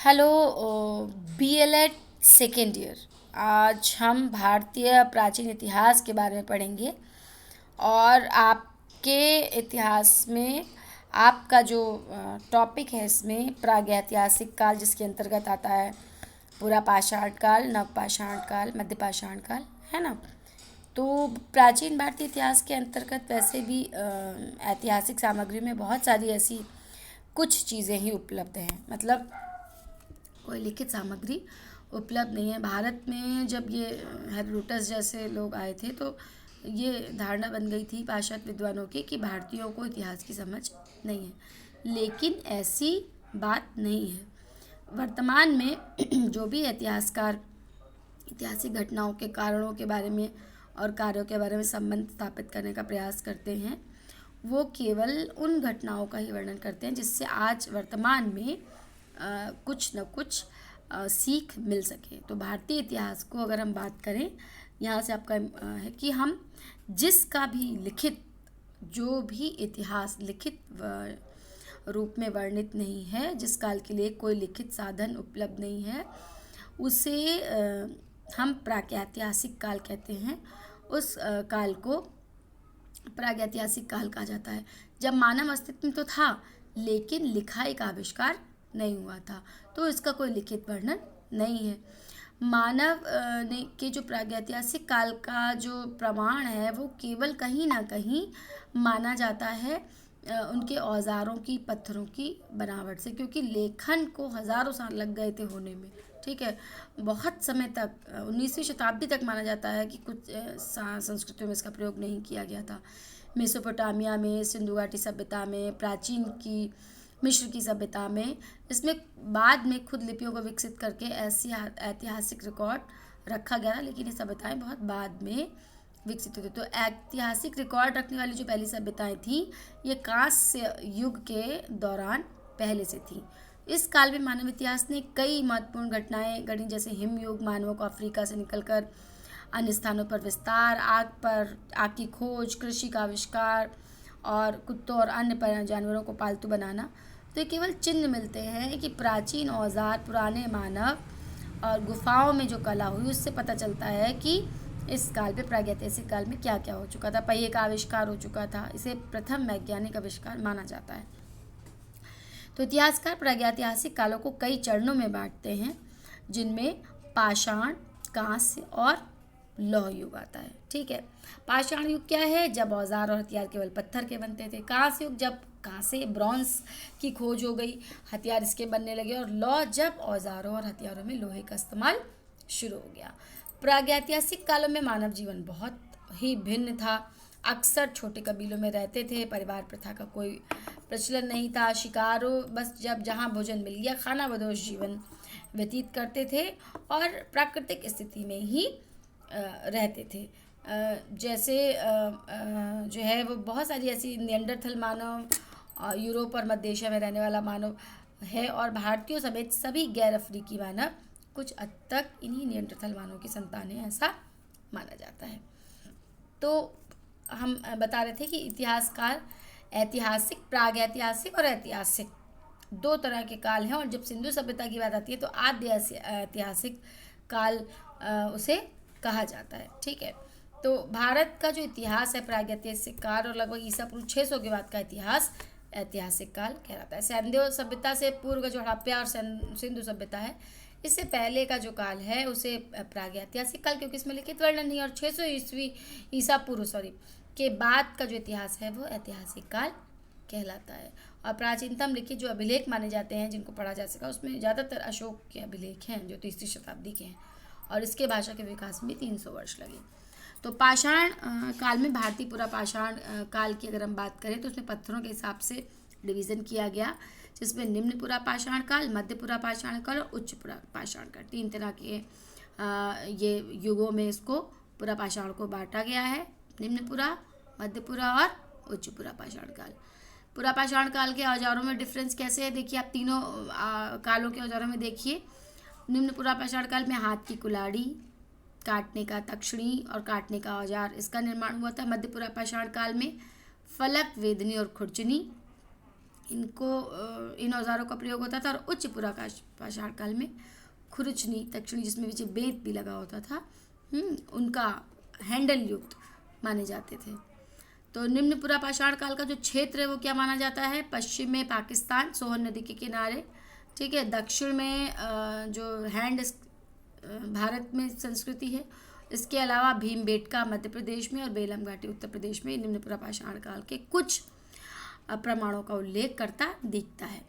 Hello. B.El.Ed second year. आज हम भारतीय प्राचीन इतिहास के बारे में पढ़ेंगे और आपके इतिहास में आपका जो टॉपिक है इसमें प्रागैतिहासिक काल, जिसके अंतर्गत आता है पूरा पाषाण काल, नवपाषाण काल, मध्यपाषाण काल, है ना। तो प्राचीन भारतीय इतिहास के अंतर्गत वैसे भी ऐतिहासिक सामग्री में बहुत सारी ऐसी कुछ चीज़ें ही उपलब्ध हैं, मतलब कोई लिखित सामग्री उपलब्ध नहीं है। भारत में जब ये हेरोडोटस जैसे लोग आए थे तो ये धारणा बन गई थी पाश्चात्य विद्वानों की कि भारतीयों को इतिहास की समझ नहीं है, लेकिन ऐसी बात नहीं है। वर्तमान में जो भी इतिहासकार ऐतिहासिक घटनाओं के कारणों के बारे में और कार्यों के बारे में संबंध स्थापित करने का प्रयास करते हैं, वो केवल उन घटनाओं का ही वर्णन करते हैं जिससे आज वर्तमान में कुछ न कुछ सीख मिल सके। तो भारतीय इतिहास को अगर हम बात करें, यहाँ से आपका है कि हम जिसका भी लिखित, जो भी इतिहास लिखित रूप में वर्णित नहीं है, जिस काल के लिए कोई लिखित साधन उपलब्ध नहीं है, उसे हम प्रागैतिहासिक काल कहते हैं। उस काल को प्रागैतिहासिक काल कहा जाता है, जब मानव अस्तित्व में तो था लेकिन लिखाई का आविष्कार नहीं हुआ था, तो इसका कोई लिखित वर्णन नहीं है। मानव ने के जो प्रागैतिहासिक काल का जो प्रमाण है वो केवल कहीं ना कहीं माना जाता है उनके औजारों की, पत्थरों की बनावट से, क्योंकि लेखन को हज़ारों साल लग गए थे होने में। ठीक है, बहुत समय तक 19वीं शताब्दी तक माना जाता है कि कुछ संस्कृतियों में इसका प्रयोग नहीं किया गया था। मेसोपोटामिया में, सिंधु घाटी सभ्यता में, प्राचीन की मिस्र की सभ्यता में, इसमें बाद में खुद लिपियों को विकसित करके ऐसी ऐतिहासिक रिकॉर्ड रखा गया था, लेकिन ये सभ्यताएं बहुत बाद में विकसित हुई थी। तो ऐतिहासिक रिकॉर्ड रखने वाली जो पहली सभ्यताएं थी, ये कांस्य युग के दौरान पहले से थी। इस काल में मानव इतिहास ने कई महत्वपूर्ण घटनाएं घटी, जैसे हिमयुग, मानवों को अफ्रीका से निकलकर अन्य स्थानों पर विस्तार, आग की खोज, कृषि का आविष्कार और कुत्तों और अन्य जानवरों को पालतू बनाना। तो ये केवल चिन्ह मिलते हैं कि प्राचीन औजार, पुराने मानव और गुफाओं में जो कला हुई, उससे पता चलता है कि इस काल पे, प्रागैतिहासिक काल में क्या क्या हो चुका था। पहिए का आविष्कार हो चुका था, इसे प्रथम वैज्ञानिक आविष्कार माना जाता है। तो इतिहासकार प्रागैतिहासिक कालों को कई चरणों में बांटते हैं, जिनमें पाषाण, कांस्य और लौह युग आता है। ठीक है, पाषाण युग क्या है? जब औजार और हथियार केवल पत्थर के बनते थे। कांस्य युग, जब कांसे, ब्रॉन्ज की खोज हो गई, हथियार इसके बनने लगे। और लौह, जब औजारों और हथियारों में लोहे का इस्तेमाल शुरू हो गया। प्रागैतिहासिक कालों में मानव जीवन बहुत ही भिन्न था। अक्सर छोटे कबीलों में रहते थे, परिवार प्रथा का कोई प्रचलन नहीं था। शिकारों, बस जब जहाँ भोजन मिल गया, खाना बदोश जीवन व्यतीत करते थे और प्राकृतिक स्थिति में ही रहते थे। जैसे जो है वो बहुत सारी ऐसी निएंडरथल मानव, यूरोप और मध्य एशिया में रहने वाला मानव है, और भारतीयों समेत सभी गैर अफ्रीकी मानव कुछ हद तक इन्हीं निएंडरथल मानव की संतान है, ऐसा माना जाता है। तो हम बता रहे थे कि इतिहासकार ऐतिहासिक, प्रागैतिहासिक और ऐतिहासिक दो तरह के काल हैं, और जब सिंधु सभ्यता की बात आती है तो आद्य ऐतिहासिक काल उसे कहा जाता है। ठीक है, तो भारत का जो इतिहास है प्रागैतिहासिक काल और लगभग ईसा पूर्व 600 के बाद का इतिहास ऐतिहासिक काल कहलाता है। सिंधु सभ्यता से पूर्व का जो हड़प्पा और सिंधु सभ्यता है, इससे पहले का जो काल है उसे प्रागैतिहासिक काल, क्योंकि इसमें लिखित वर्णन नहीं है, और 600 ईस्वी ईसा पूर्व के बाद का जो इतिहास है वो ऐतिहासिक काल कहलाता है। और प्राचीनतम लिखित जो अभिलेख माने जाते हैं जिनको पढ़ा जा सका, उसमें ज़्यादातर अशोक के अभिलेख हैं जो 3री शताब्दी के हैं, और इसके भाषा के विकास में 300 वर्ष लगे। तो पाषाण काल में, भारतीय पूरा पाषाण काल की अगर हम बात करें तो उसमें पत्थरों के हिसाब से डिवीज़न किया गया, जिसमें निम्न पूरा पाषाण काल, मध्य पूरा पाषाण काल और उच्च पूरा पाषाण काल, 3 तरह के ये युगों में इसको पूरा पाषाण को बांटा गया है। निम्न पूरा, मध्य पूरा और उच्च पूरा पाषाण काल। पूरा पाषाण काल के औजारों में डिफरेंस कैसे है, देखिए आप तीनों कालों के औजारों में देखिए। निम्न पूरा पाषाण काल में हाथ की कुल्हाड़ी, काटने का तक्षणी और काटने का औजार, इसका निर्माण हुआ था। मध्य पूरा पाषाण काल में फलक, वेदनी और खुरचनी, इन औजारों का प्रयोग होता था। और उच्च पुरा पाषाण काल में खुरचनी तक्षुणी, जिसमें पीछे बेंत भी लगा होता था, उनका हैंडल युक्त माने जाते थे। तो निम्न पुरा पाषाण काल का जो क्षेत्र है वो क्या माना जाता है? पश्चिम में पाकिस्तान सोहन नदी के किनारे, ठीक है। दक्षिण में जो भारत में संस्कृति है। इसके अलावा भीमबेटका मध्य प्रदेश में और बेलम घाटी उत्तर प्रदेश में निम्न पुरा पाषाण काल के कुछ प्रमाणों का उल्लेख करता दिखता है।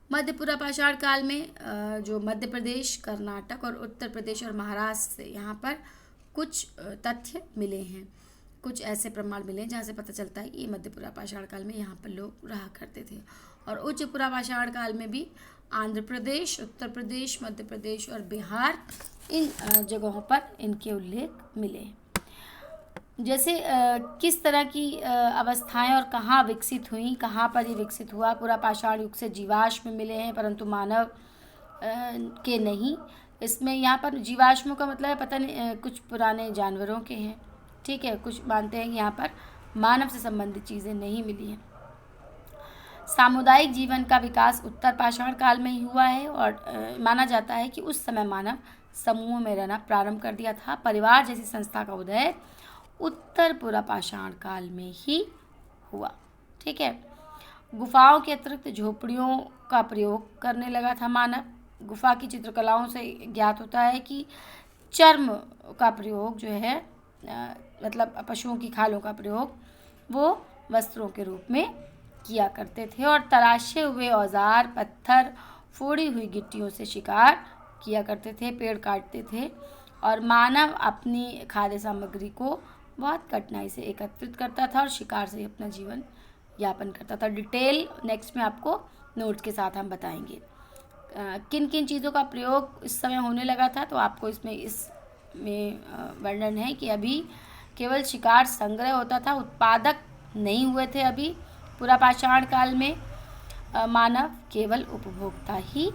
मध्यपुरा पाषाण काल में जो मध्य प्रदेश, कर्नाटक और उत्तर प्रदेश और महाराष्ट्र से यहाँ पर कुछ तथ्य मिले हैं, कुछ ऐसे प्रमाण मिले हैं जहाँ से पता चलता है कि मध्यपुरा पाषाण काल में यहाँ पर लोग रहा करते थे। और उच्च पुरा पाषाण काल में भी आंध्र प्रदेश, उत्तर प्रदेश, मध्य प्रदेश और बिहार, इन जगहों पर इनके उल्लेख मिले हैं। जैसे किस तरह की अवस्थाएं और कहाँ विकसित हुई, कहाँ पर ये विकसित हुआ? पुरा पाषाण युग से जीवाश्म मिले हैं परंतु मानव के नहीं। इसमें यहाँ पर जीवाश्मों का मतलब है पता नहीं, कुछ पुराने जानवरों के हैं, ठीक है। कुछ मानते हैं कि यहाँ पर मानव से संबंधित चीज़ें नहीं मिली हैं। सामुदायिक जीवन का विकास उत्तर पाषाण काल में ही हुआ है और माना जाता है कि उस समय मानव समूह में रहना प्रारंभ कर दिया था। परिवार जैसी संस्था का उदय उत्तर पुरा पाषाण काल में ही हुआ, ठीक है। गुफाओं के अतिरिक्त झोपड़ियों का प्रयोग करने लगा था मानव। गुफा की चित्रकलाओं से ज्ञात होता है कि चर्म का प्रयोग जो है मतलब पशुओं की खालों का प्रयोग वो वस्त्रों के रूप में किया करते थे। और तराशे हुए औजार, पत्थर, फोड़ी हुई गिट्टियों से शिकार किया करते थे, पेड़ काटते थे। और मानव अपनी खाद्य सामग्री को बहुत कठिनाई से एकत्रित करता था और शिकार से अपना जीवन यापन करता था। डिटेल नेक्स्ट में आपको नोट्स के साथ हम बताएंगे किन किन चीज़ों का प्रयोग इस समय होने लगा था। तो आपको इसमें वर्णन है कि अभी केवल शिकार संग्रह होता था, उत्पादक नहीं हुए थे। अभी पुरा पाषाण काल में मानव केवल उपभोक्ता ही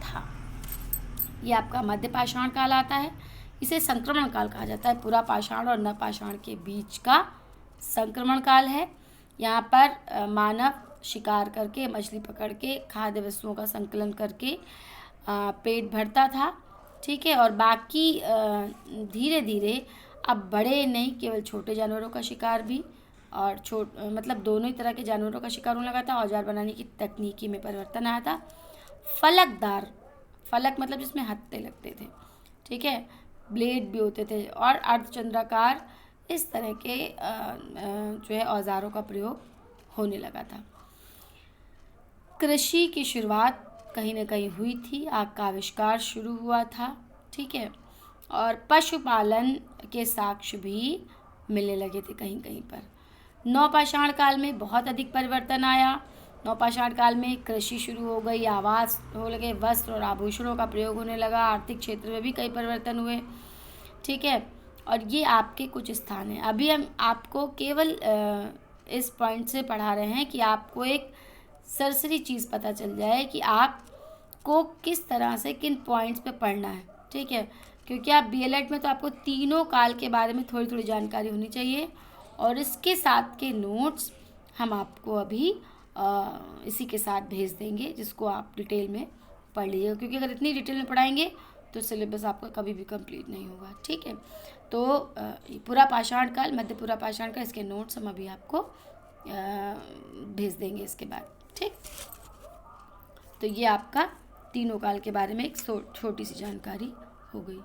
था। ये आपका मध्य पाषाण काल आता है, इसे संक्रमण काल कहा जाता है। पुरा पाषाण और नवपाषाण के बीच का संक्रमण काल है। यहाँ पर मानव शिकार करके, मछली पकड़ के, खाद्य वस्तुओं का संकलन करके पेट भरता था, ठीक है। और बाकी धीरे धीरे अब बड़े नहीं, केवल छोटे जानवरों का शिकार भी और मतलब दोनों ही तरह के जानवरों का शिकार होने लगा था। औजार बनाने की तकनीकी में परिवर्तन आया था। फलकदार, फलक मतलब जिसमें हत्थे लगते थे, ठीक है, ब्लेड भी होते थे और अर्धचंद्राकार, इस तरह के जो है औजारों का प्रयोग होने लगा था। कृषि की शुरुआत कहीं ना कहीं हुई थी, आग का आविष्कार शुरू हुआ था, ठीक है। और पशुपालन के साक्ष्य भी मिलने लगे थे कहीं कहीं पर। नवपाषाण काल में बहुत अधिक परिवर्तन आया। नवपाषाण काल में कृषि शुरू हो गई, आवास हो लगे, वस्त्र और आभूषणों का प्रयोग होने लगा, आर्थिक क्षेत्र में भी कई परिवर्तन हुए, ठीक है। और ये आपके कुछ स्थान हैं। अभी हम आपको केवल इस पॉइंट से पढ़ा रहे हैं कि आपको एक सरसरी चीज़ पता चल जाए कि आपको किस तरह से किन पॉइंट्स पे पढ़ना है, ठीक है। क्योंकि आप बीएलएड में तो आपको तीनों काल के बारे में थोड़ी थोड़ी जानकारी होनी चाहिए और इसके साथ के नोट्स हम आपको अभी इसी के साथ भेज देंगे, जिसको आप डिटेल में पढ़ लीजिएगा। क्योंकि अगर इतनी डिटेल में पढ़ाएंगे तो सिलेबस आपका कभी भी कंप्लीट नहीं होगा, ठीक है। तो पुरा पाषाण काल, मध्य पुरा पाषाण काल, इसके नोट्स हम अभी आपको भेज देंगे इसके बाद, ठीक। तो ये आपका तीनों काल के बारे में एक छोटी सी जानकारी हो गई।